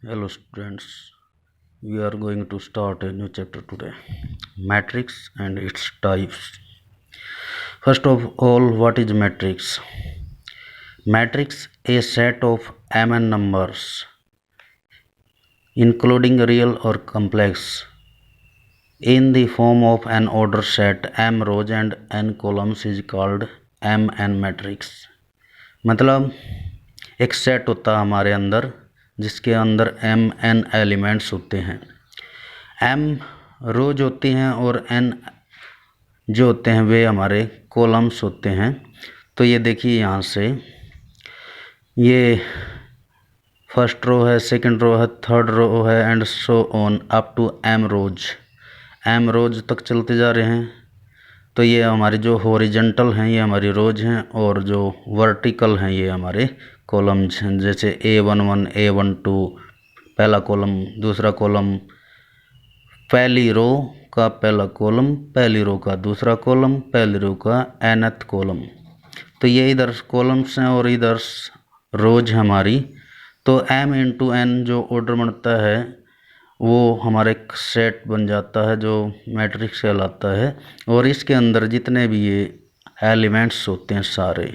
Hello students, we are going to start a new chapter today. Matrix and its types. First of all, what is matrix? Matrix a set of mn numbers including real or complex in the form of an order set m rows and n columns is called mn matrix. मतलब एक set होता है हमारे अंदर जिसके अंदर M N elements होते हैं, एम रोज होती हैं और एन जो होते हैं वे हमारे कॉलम्स होते हैं। तो ये देखिए यहाँ से ये फर्स्ट रो है, सेकंड रो है, थर्ड रो है and so on up to m rows तक चलते जा रहे हैं। तो ये हमारे जो हॉरिजॉन्टल हैं ये हमारी रोज हैं और जो वर्टिकल हैं ये हमारे कॉलम्स हैं। जैसे A11 A12 पहला कॉलम, दूसरा कॉलम, पहली रो का पहला कॉलम, पहली रो का दूसरा कॉलम, पहली रो का nth कॉलम। तो ये इधर कॉलम्स हैं और इधर रोज हमारी। तो m इंटू n जो ऑर्डर बनता है वो हमारे सेट बन जाता है जो मैट्रिक्स कहलाता है। और इसके अंदर जितने भी ये एलिमेंट्स होते हैं सारे,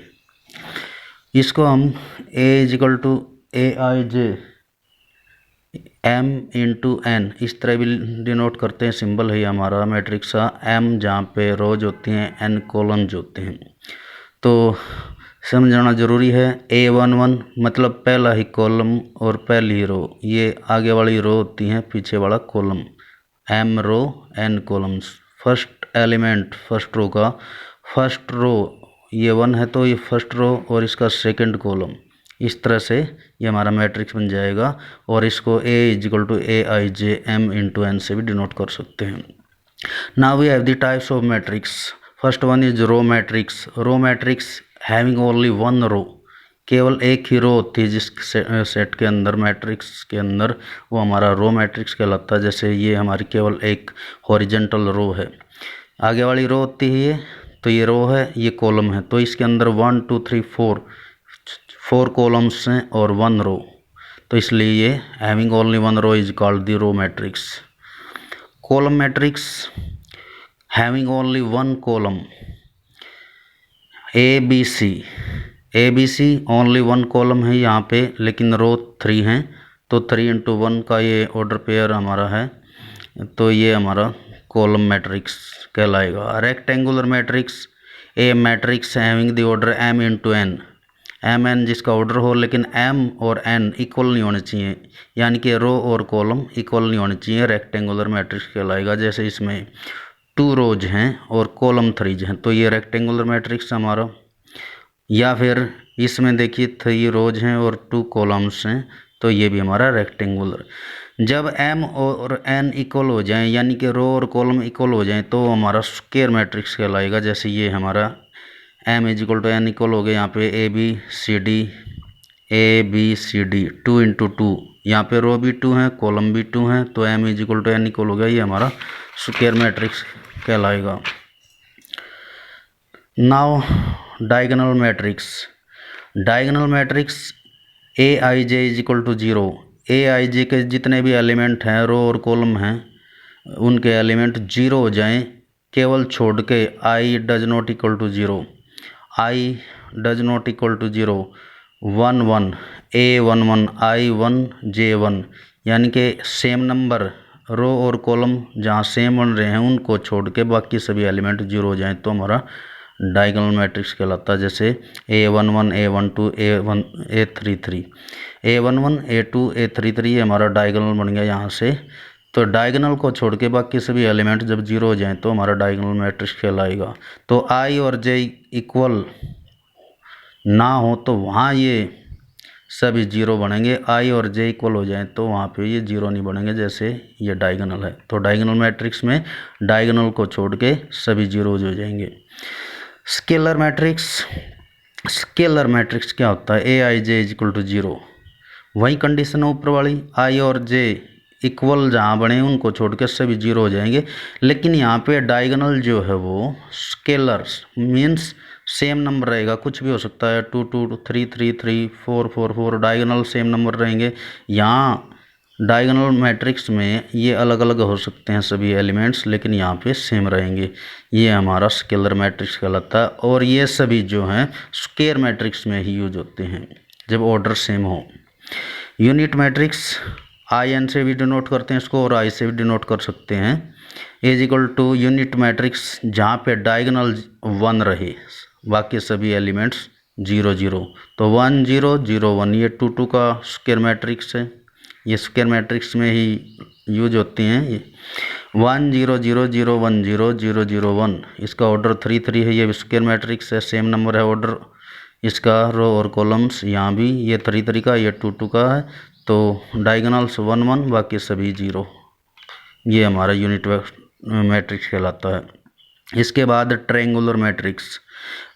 इसको हम A is equal to AIJ m into n इस तरह भी डिनोट करते हैं। सिंबल है हमारा मैट्रिक्स का m, जहाँ पे रोज होती हैं, n कॉलम्स होते हैं। तो समझना ज़रूरी है। A11 मतलब पहला ही कॉलम और पहली ही रो, ये आगे वाली रो होती हैं, पीछे वाला column. m row n columns, first element first row का, फर्स्ट रो ये 1 है तो ये फर्स्ट रो और इसका सेकंड कॉलम। इस तरह से ये हमारा मैट्रिक्स बन जाएगा। और इसको A is equal to AIJ m into n से भी डिनोट कर सकते हैं। Now we have the types of matrix. First one is row matrix. Row matrix having only one row, केवल एक ही रो होती है जिस सेट के अंदर, मैट्रिक्स के अंदर, वो हमारा रो मैट्रिक्स कहलाता है। जैसे ये हमारी केवल एक हॉरिजॉन्टल रो है, आगे वाली रो होती है ये, तो ये रो है, ये कॉलम है। तो इसके अंदर 1 2 3 4 कॉलम्स हैं और 1 रो, तो इसलिए ये having only one row is called the row matrix. Column matrix having only one column, A B C only one column है यहाँ पे, लेकिन रो 3 हैं, तो 3 इंटू 1 का ये ऑर्डर पेयर हमारा है। तो ये हमारा कॉलम मैट्रिक्स कहलाएगा। Rectangular matrix A matrix having the order m into n, M N जिसका ऑर्डर हो, लेकिन m और n इक्वल नहीं होने चाहिए, यानी कि रो और कॉलम इक्वल नहीं होने चाहिए, रेक्टेंगुलर मैट्रिक्स कहलाएगा। जैसे इसमें 2 रोज हैं और कॉलम 3 हैं, तो ये रेक्टेंगुलर मैट्रिक्स हमारा। या फिर इसमें देखिए 3 रोज हैं और 2 कॉलम्स हैं, तो ये भी हमारा रेक्टेंगुलर। जब m और n इक्वल हो जाएं, यानी कि रो और कॉलम इक्वल हो जाएं, तो हमारा स्क्वायर मैट्रिक्स कहलाएगा। जैसे ये हमारा m is equal to n equal हो गया, यहाँ पे A B C D 2 into 2, यहाँ पे रो भी 2 हैं, कॉलम भी 2 हैं, तो m is equal to n equal हो गया, ये हमारा स्क्वायर मैट्रिक्स कहलाएगा। Now diagonal matrix. Diagonal matrix AIJ is equal to 0, AIJ के जितने भी एलिमेंट हैं, रो और कॉलम हैं, उनके एलिमेंट 0 हो जाएं, केवल छोड़ के I does not equal to 0, I does not equal to 0, 1 1 A11 I1 J1, यानी कि सेम नंबर रो और कॉलम जहाँ सेम बन रहे हैं उनको छोड़ के बाकी सभी एलिमेंट 0 हो जाएं, तो हमारा डायगोनल मैट्रिक्स कहलाता है। जैसे A11 A12 A33 A11 A2 A33 ये हमारा डायगोनल बन गया यहाँ से। तो डायगोनल को छोड़ के बाकी सभी एलिमेंट जब 0 हो जाएं तो हमारा डायगोनल मैट्रिक्स कहलाएगा। तो I और J इक्वल ना हो तो वहाँ ये सभी 0 बनेंगे, I और J इक्वल हो जाएं तो वहाँ पे ये 0 नहीं बनेंगे, जैसे ये डायगोनल है। तो डायगोनल मैट्रिक्स में डायगोनल को छोड़ के सभी 0 हो जाएंगे। Scalar matrix. स्केलर मैट्रिक्स क्या होता है? AIJ इज इक्वल टू 0, वही कंडीशन है ऊपर वाली, I और J इक्वल जहाँ बने उनको छोड़ के सभी 0 हो जाएंगे। लेकिन यहाँ पे डायगोनल जो है वो स्केलर मीन्स सेम नंबर रहेगा, कुछ भी हो सकता है, 2 2 3 3 3 4 4 4 डायगोनल सेम नंबर रहेंगे। यहाँ डायगोनल मैट्रिक्स में ये अलग अलग हो सकते हैं सभी एलिमेंट्स, लेकिन यहाँ पे सेम रहेंगे। ये हमारा स्केलर मैट्रिक्स कहलाता है, और ये सभी जो हैं स्क्वायर मैट्रिक्स में ही यूज होते हैं जब ऑर्डर सेम हो। यूनिट मैट्रिक्स IN से भी डिनोट करते हैं इसको, और I से भी डिनोट कर सकते हैं। Is equal to unit matrix जहाँ पे डायगोनल 1 रहे, बाकी सभी एलिमेंट्स 0 0, तो 1 0 0 1, ये 2 2 का स्क्वायर मैट्रिक्स है। ये स्क्वायर मैट्रिक्स में ही यूज होती हैं। ये 1 0 0 0 1 0 0 0 1, इसका ऑर्डर 3 3 है। ये स्क्वायर मैट्रिक्स है, सेम नंबर है ऑर्डर इसका, रो और कॉलम्स यहाँ भी। ये 3 3 का, ये 2 2 का है, तो डायगोनल्स 1 1, बाकी सभी 0। ये हमारा यूनिट मैट्रिक्स कहलाता है। इसके बाद ट्रायंगुलर मैट्रिक्स।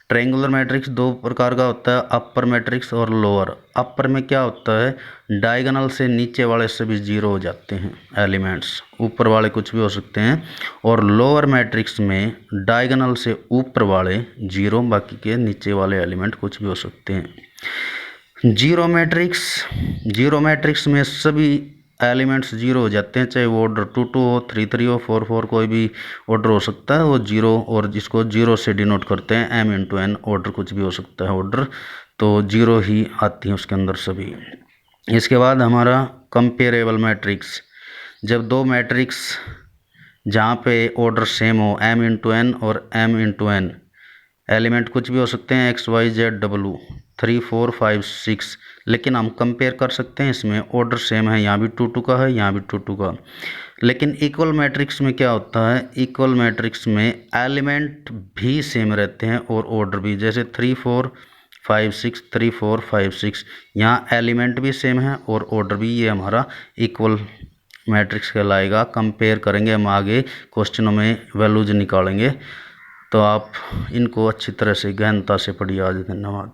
ट्रायंगुलर मैट्रिक्स दो प्रकार का होता है, अपर मैट्रिक्स और लोअर। अपर में क्या होता है, डायगोनल से नीचे वाले सभी 0 हो जाते हैं एलिमेंट्स, ऊपर वाले कुछ भी हो सकते हैं। और लोअर मैट्रिक्स में डायगोनल से ऊपर वाले 0, बाकी के नीचे वाले एलिमेंट कुछ भी हो सकते हैं। जीरो मैट्रिक्स में सभी एलिमेंट्स 0 हो जाते हैं, चाहे वो ऑर्डर 2 2 हो, 3 3 हो, 4 4, कोई भी ऑर्डर हो सकता है वो 0, और जिसको 0 से डिनोट करते हैं M × N, ऑर्डर कुछ भी हो सकता है ऑर्डर, तो 0 ही आती हैं उसके अंदर सभी। इसके बाद हमारा कंपेरेबल मैट्रिक्स। जब दो मैट्रिक्स जहाँ पे ऑर्डर सेम हो, M × N और M × N, एलिमेंट कुछ भी हो सकते हैं, X Y Z W 3 4 5 6, लेकिन हम कंपेयर कर सकते हैं, इसमें ऑर्डर सेम है, यहाँ भी 2 2 का है, यहाँ भी 2 2 का। लेकिन इक्वल मैट्रिक्स में क्या होता है, इक्वल मैट्रिक्स में एलिमेंट भी सेम रहते हैं और ऑर्डर भी, जैसे 3 4 5 6 3 4 5 6, यहाँ एलिमेंट भी सेम है और ऑर्डर भी। ये हमारा इक्वल मैट्रिक्स कहलाएगा। कंपेयर करेंगे हम आगे क्वेश्चनों में, वैल्यूज निकालेंगे, तो आप इनको अच्छी तरह से गहनता से पढ़िए। आज धन्यवाद।